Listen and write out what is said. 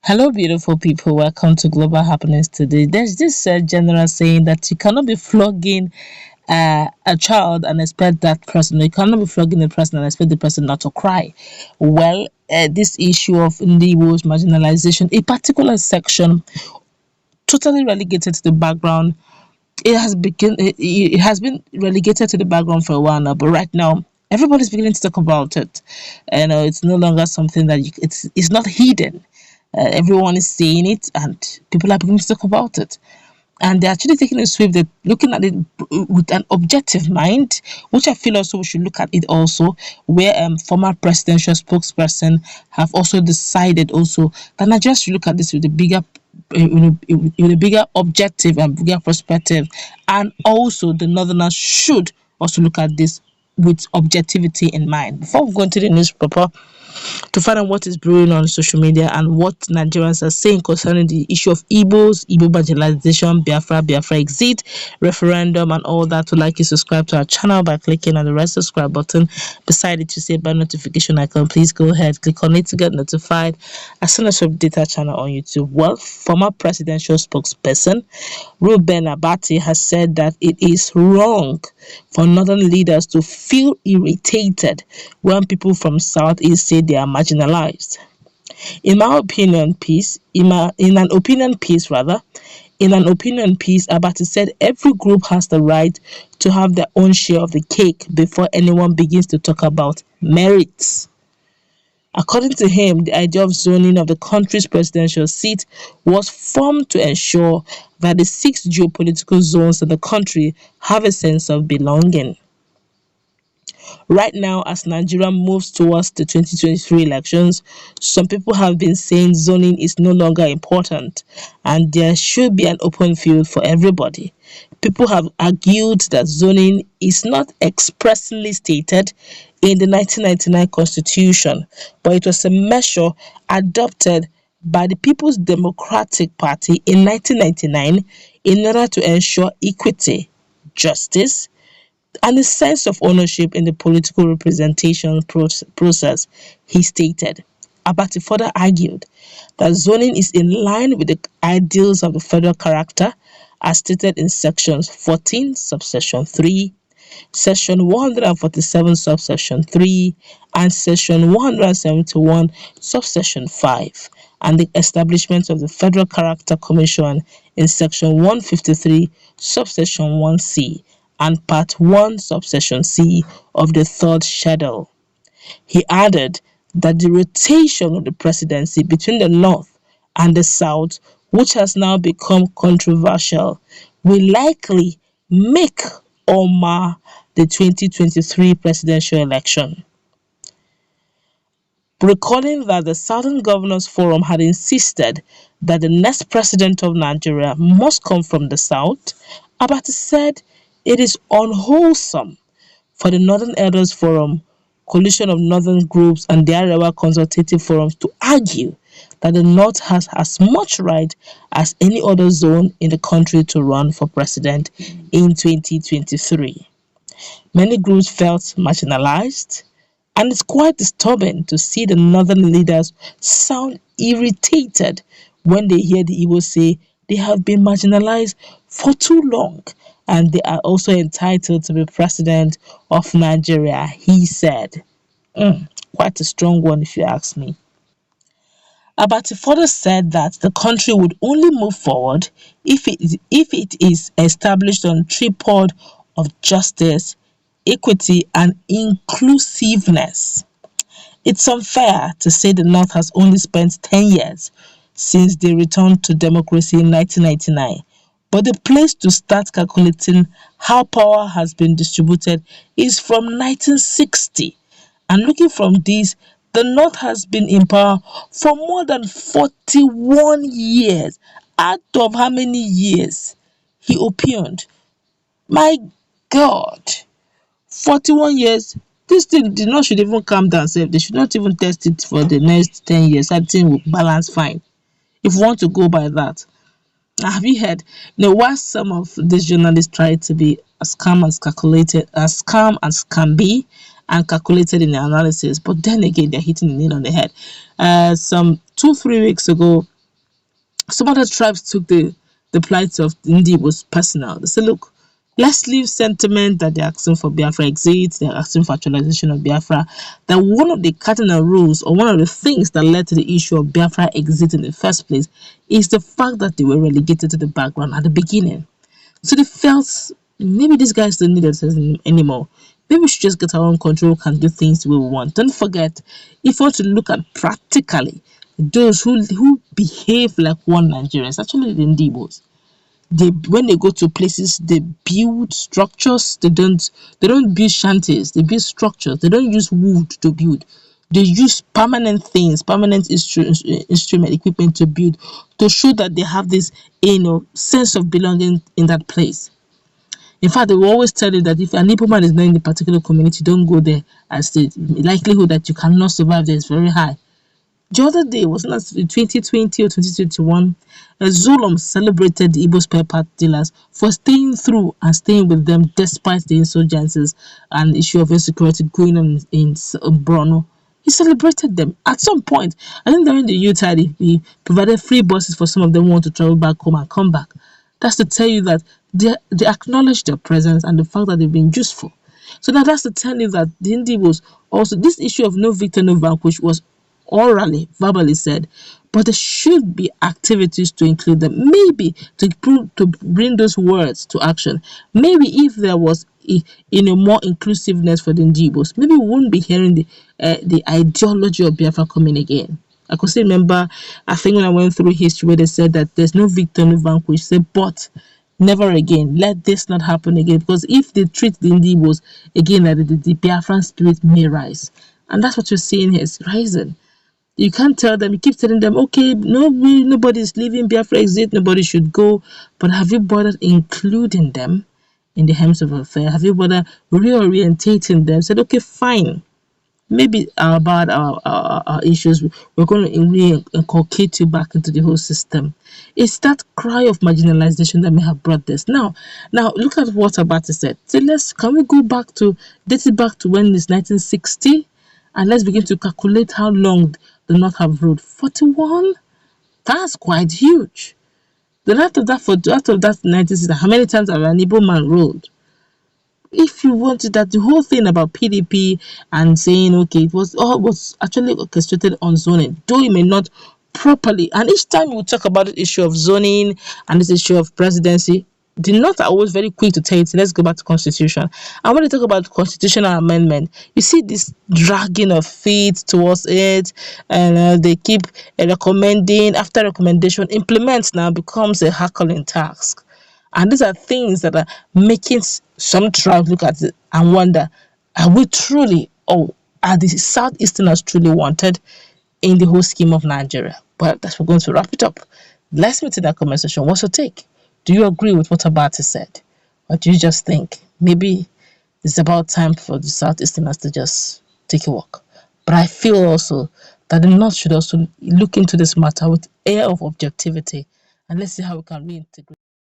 Hello, beautiful people. Welcome to Global Happiness today. There's this general saying that you cannot be flogging a child and expect that person, you cannot be flogging a person and expect the person not to cry. Well, this issue of Igbo's marginalization, a particular section totally relegated to the background, it has been relegated to the background for a while now, but right now everybody's beginning to talk about it. It's no longer something that it's not hidden. Everyone is saying it, and people are beginning to talk about it. And they're actually taking a sweep. They're looking at it with an objective mind, which I feel also we should look at it also, where former presidential spokesperson have also decided also that Nigeria should look at this with a bigger with a bigger objective and bigger perspective, and also the northerners should also look at this with objectivity in mind. Before we go into the newspaper to find out what is brewing on social media and what Nigerians are saying concerning the issue of Igbo marginalization, Biafra exit, referendum, and all that. To like you, subscribe to our channel by clicking on the red subscribe button beside it to see bell notification icon. Please go ahead, click on it to get notified as soon as we update our channel on YouTube. Well, former presidential spokesperson Ruben Abati has said that it is wrong for northern leaders to feel irritated when people from southeast say they are marginalized. In an opinion piece, Abati said every group has the right to have their own share of the cake before anyone begins to talk about merits. According to him, the idea of zoning of the country's presidential seat was formed to ensure that the 6 geopolitical zones of the country have a sense of belonging. Right now, as Nigeria moves towards the 2023 elections, some people have been saying zoning is no longer important and there should be an open field for everybody. People have argued that zoning is not expressly stated in the 1999 Constitution, but it was a measure adopted by the People's Democratic Party in 1999 in order to ensure equity, justice, and a sense of ownership in the political representation process, he stated. Abati further argued that zoning is in line with the ideals of the federal character as stated in sections 14, subsection 3, section 147, subsection 3, and section 171, subsection 5, and the establishment of the Federal Character Commission in section 153, subsection 1c, and Part 1, Subsection C of the Third Schedule. He added that the rotation of the presidency between the North and the South, which has now become controversial, will likely make or mar the 2023 presidential election. Recalling that the Southern Governors Forum had insisted that the next president of Nigeria must come from the South, Abati said it is unwholesome for the Northern Elders Forum, coalition of northern groups, and the Arewa consultative forums to argue that the North has as much right as any other zone in the country to run for president in 2023. Many groups felt marginalized, and it's quite disturbing to see the northern leaders sound irritated when they hear the Igbo say they have been marginalized for too long and they are also entitled to be president of Nigeria, he said. Quite a strong one if you ask me. Abati further said that the country would only move forward if it is established on a tripod of justice, equity, and inclusiveness. It's unfair to say the North has only spent 10 years since they returned to democracy in 1999. But the place to start calculating how power has been distributed is from 1960. And looking from this, the North has been in power for more than 41 years. Out of how many years? He opined. My God, 41 years. This thing, the North should even calm down. They should not even test it for the next 10 years. That thing will balance fine. If you want to go by that. Have you heard? While some of these journalists try to be as calm as can be and calculated in their analysis, but then again they're hitting the nail on the head. Some 2-3 weeks ago, Some other tribes took the plight of the Igbos personal. They said, look, let's leave sentiment that they're asking for Biafra exit, they're asking for actualization of Biafra. That one of the cardinal rules or one of the things that led to the issue of Biafra exit in the first place is the fact that they were relegated to the background at the beginning. So they felt maybe these guys don't need us anymore. Maybe we should just get our own control, can do things the way we want. Don't forget, if you want to look at practically those who behave like one Nigerian, it's actually the Igbos. They, when they go to places, they build structures. They don't build shanties, they build structures. They don't use wood to build. They use permanent things, permanent instrument equipment to build, to show that they have this sense of belonging in that place. In fact, they will always tell you that if an Igbo man is not in a particular community, don't go there, as the likelihood that you cannot survive there is very high. The other day, was not 2020 or 2021, Zulum celebrated the Igbo spare part dealers for staying through and staying with them despite the insurgencies and issue of insecurity going on in Borno. He celebrated them. At some point, I think during the Utah, he provided free buses for some of them who want to travel back home and come back. That's to tell you that they acknowledge their presence and the fact that they've been useful. So now that's to tell you that theIndi was also, this issue of no victor, no vanquish was orally, verbally said, but there should be activities to include them. Maybe to bring those words to action. Maybe if there was more inclusiveness for the Igbos, maybe we wouldn't be hearing the ideology of Biafra coming again. I could still remember, I think when I went through history where they said that there's no victor, no vanquish, say, but never again. Let this not happen again. Because if they treat the Igbos again, like the Biafran spirit may rise. And that's what you're seeing here, is rising. You can't tell them, you keep telling them, okay, nobody's leaving, Biafra exit, nobody should go. But have you bothered including them in the helms of affair? Have you bothered reorientating them? Said, okay, fine. Maybe about our issues, we're going to inculcate you back into the whole system. It's that cry of marginalization that may have brought this. Now look at what Abati said. So can we go back to, date it back to when it's 1960? And let's begin to calculate how long the North have ruled. 41? That's quite huge. Then after that 1960, how many times have an Igbo man ruled? If you wanted that, the whole thing about PDP and saying, okay, it was actually orchestrated on zoning, though it may not properly. And each time you talk about the issue of zoning and this issue of presidency, the North are always very quick to tell you, let's go back to constitution. And when they talk about constitutional amendment, you see this dragging of feet towards it, and they keep recommending, after recommendation, implement now becomes a hackling task. And these are things that are making some tribes look at it and wonder, are we truly, or are the Southeasterners truly wanted in the whole scheme of Nigeria? But that's, we're going to wrap it up. Let's meet in that comment section. What's your take? Do you agree with what Abati said? Or do you just think maybe it's about time for the Southeasterners to just take a walk? But I feel also that the North should also look into this matter with air of objectivity, and let's see how we can reintegrate.